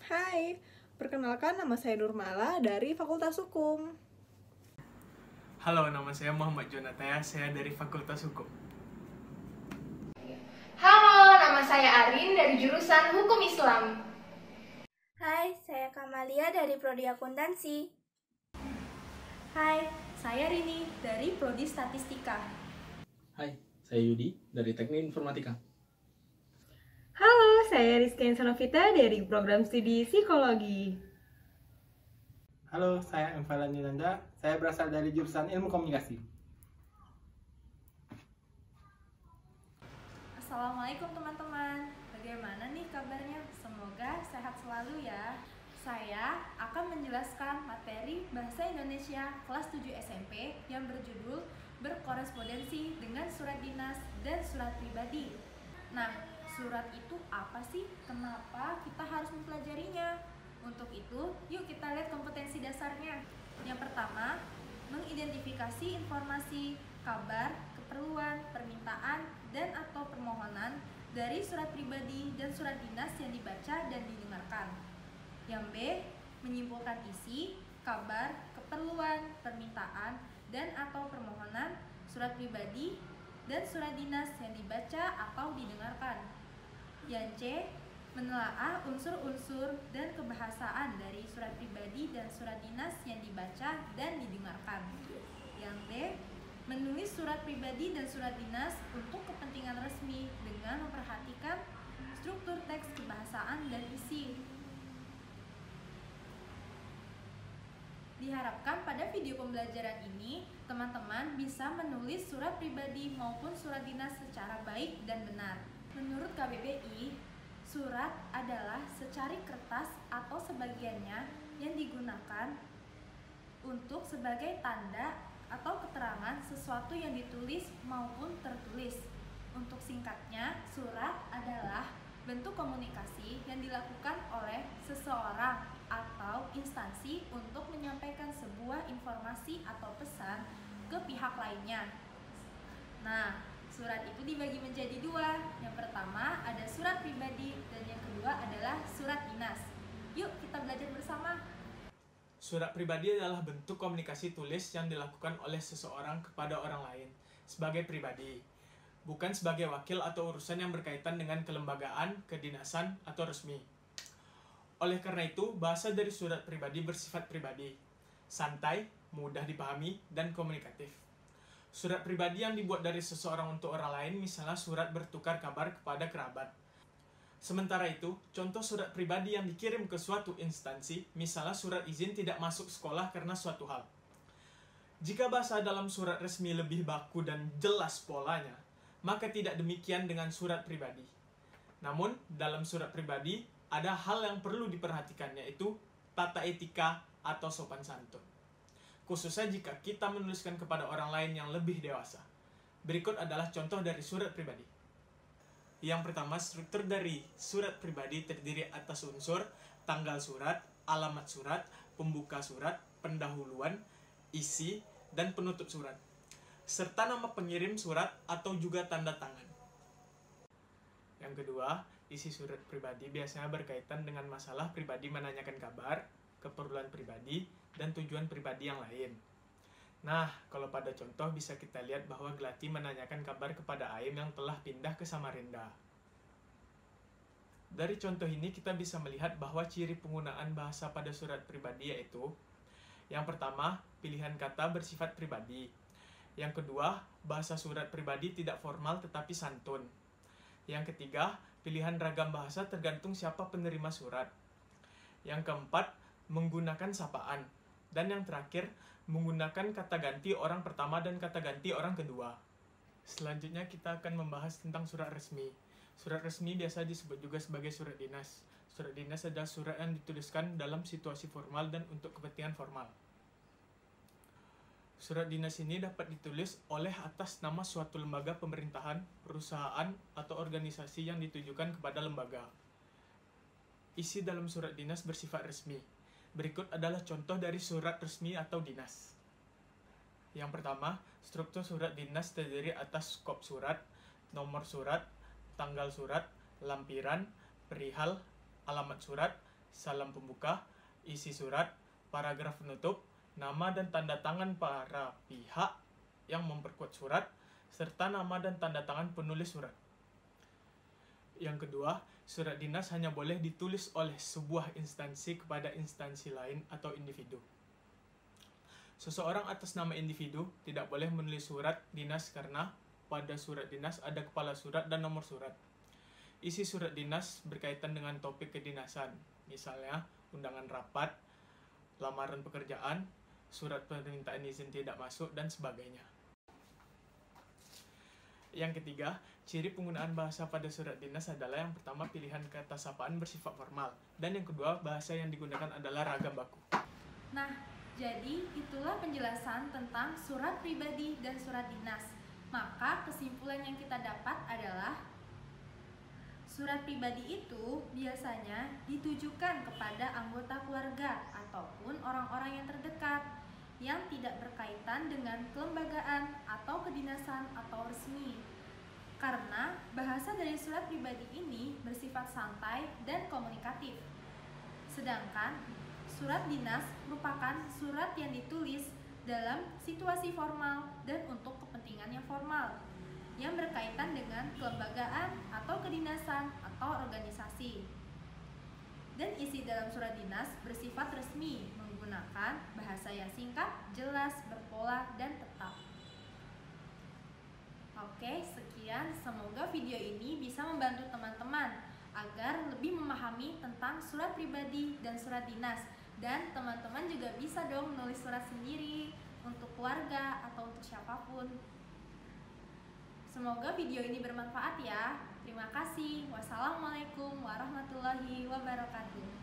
Hai, perkenalkan nama saya Nurmala dari Fakultas Hukum. Halo, nama saya Muhammad Jonataya, saya dari Fakultas Hukum. Halo, nama saya Arin dari jurusan Hukum Islam. Hai, saya Kamalia dari Prodi Akuntansi. Hai, saya Rini dari Prodi Statistika. Hai, saya Yudi dari Teknik Informatika. Halo, saya Rizky Insanovita dari Program Studi Psikologi. Halo, saya Emvalan Yunanda. Saya berasal dari jurusan Ilmu Komunikasi. Assalamualaikum teman-teman. Bagaimana nih kabarnya? Semoga sehat selalu ya. Saya akan menjelaskan materi Bahasa Indonesia kelas 7 SMP yang berjudul Berkorespondensi dengan Surat Dinas dan Surat Pribadi. Nah, surat itu apa sih? Kenapa kita harus mempelajarinya? Untuk itu, yuk kita lihat kompetensi dasarnya. Yang pertama, mengidentifikasi informasi, kabar, keperluan, permintaan, dan atau permohonan dari surat pribadi dan surat dinas yang dibaca dan didengarkan. Yang B, menyimpulkan isi, kabar, keperluan, permintaan, dan atau permohonan surat pribadi dan surat dinas yang dibaca atau didengarkan. Yang C, menelaah unsur-unsur dan kebahasaan dari surat pribadi dan surat dinas yang dibaca dan didengarkan. Yang D, menulis surat pribadi dan surat dinas untuk kepentingan resmi dengan memperhatikan struktur teks kebahasaan dan isi. Diharapkan pada video pembelajaran ini, teman-teman bisa menulis surat pribadi maupun surat dinas secara baik dan benar. Menurut KBBI, surat adalah secari kertas atau sebagiannya yang digunakan untuk sebagai tanda atau keterangan sesuatu yang ditulis maupun tertulis. Untuk singkatnya, surat adalah bentuk komunikasi yang dilakukan oleh seseorang atau instansi untuk menyampaikan sebuah informasi atau pesan ke pihak lainnya. Nah, surat itu dibagi menjadi dua. Yang pertama ada surat pribadi dan yang kedua adalah surat dinas. Yuk kita belajar bersama. Surat pribadi adalah bentuk komunikasi tulis yang dilakukan oleh seseorang kepada orang lain sebagai pribadi, bukan sebagai wakil atau urusan yang berkaitan dengan kelembagaan, kedinasan, atau resmi. Oleh karena itu, bahasa dari surat pribadi bersifat pribadi, santai, mudah dipahami, dan komunikatif. Surat pribadi yang dibuat dari seseorang untuk orang lain, misalnya surat bertukar kabar kepada kerabat. Sementara itu, contoh surat pribadi yang dikirim ke suatu instansi, misalnya surat izin tidak masuk sekolah karena suatu hal. Jika bahasa dalam surat resmi lebih baku dan jelas polanya, maka tidak demikian dengan surat pribadi. Namun, dalam surat pribadi, ada hal yang perlu diperhatikan, yaitu tata etika atau sopan santun. Khususnya jika kita menuliskan kepada orang lain yang lebih dewasa. Berikut adalah contoh dari surat pribadi. Yang pertama, struktur dari surat pribadi terdiri atas unsur, tanggal surat, alamat surat, pembuka surat, pendahuluan, isi, dan penutup surat, serta nama pengirim surat atau juga tanda tangan. Yang kedua, isi surat pribadi biasanya berkaitan dengan masalah pribadi menanyakan kabar, keperluan pribadi, dan tujuan pribadi yang lain. Nah, kalau pada contoh bisa kita lihat bahwa Gelati menanyakan kabar kepada Aim yang telah pindah ke Samarinda. Dari contoh ini kita bisa melihat bahwa ciri penggunaan bahasa pada surat pribadi yaitu: yang pertama, pilihan kata bersifat pribadi. Yang kedua, bahasa surat pribadi tidak formal tetapi santun. Yang ketiga, pilihan ragam bahasa tergantung siapa penerima surat. Yang keempat, menggunakan sapaan. Dan yang terakhir, menggunakan kata ganti orang pertama dan kata ganti orang kedua. Selanjutnya kita akan membahas tentang surat resmi. Surat resmi biasa disebut juga sebagai surat dinas. Surat dinas adalah surat yang dituliskan dalam situasi formal dan untuk kepentingan formal. Surat dinas ini dapat ditulis oleh atas nama suatu lembaga pemerintahan, perusahaan, atau organisasi yang ditujukan kepada lembaga. Isi dalam surat dinas bersifat resmi. Berikut adalah contoh dari surat resmi atau dinas. Yang pertama, struktur surat dinas terdiri atas skop surat, nomor surat, tanggal surat, lampiran, perihal, alamat surat, salam pembuka, isi surat, paragraf penutup, nama dan tanda tangan para pihak yang memperkuat surat, serta nama dan tanda tangan penulis surat. Yang kedua, surat dinas hanya boleh ditulis oleh sebuah instansi kepada instansi lain atau individu. Seseorang atas nama individu tidak boleh menulis surat dinas karena pada surat dinas ada kepala surat dan nomor surat. Isi surat dinas berkaitan dengan topik kedinasan, misalnya undangan rapat, lamaran pekerjaan, surat permintaan izin tidak masuk, dan sebagainya. Yang ketiga, ciri penggunaan bahasa pada surat dinas adalah yang pertama pilihan kata sapaan bersifat formal, dan yang kedua bahasa yang digunakan adalah ragam baku. Nah, jadi itulah penjelasan tentang surat pribadi dan surat dinas. Maka kesimpulan yang kita dapat adalah surat pribadi itu biasanya ditujukan kepada anggota keluarga ataupun orang-orang yang terdekat yang tidak berkaitan dengan kelembagaan atau kedinasan atau resmi. Karena bahasa dari surat pribadi ini bersifat santai dan komunikatif. Sedangkan surat dinas merupakan surat yang ditulis dalam situasi formal dan untuk kepentingan yang formal, yang berkaitan dengan kelembagaan atau kedinasan atau organisasi. Dan isi dalam surat dinas bersifat resmi, menggunakan bahasa yang singkat, jelas, berpola, dan tetap. Oke, sekian. Semoga video ini bisa membantu teman-teman agar lebih memahami tentang surat pribadi dan surat dinas. Dan teman-teman juga bisa dong menulis surat sendiri untuk keluarga atau untuk siapapun. Semoga video ini bermanfaat ya. Terima kasih. Wassalamualaikum warahmatullahi wabarakatuh.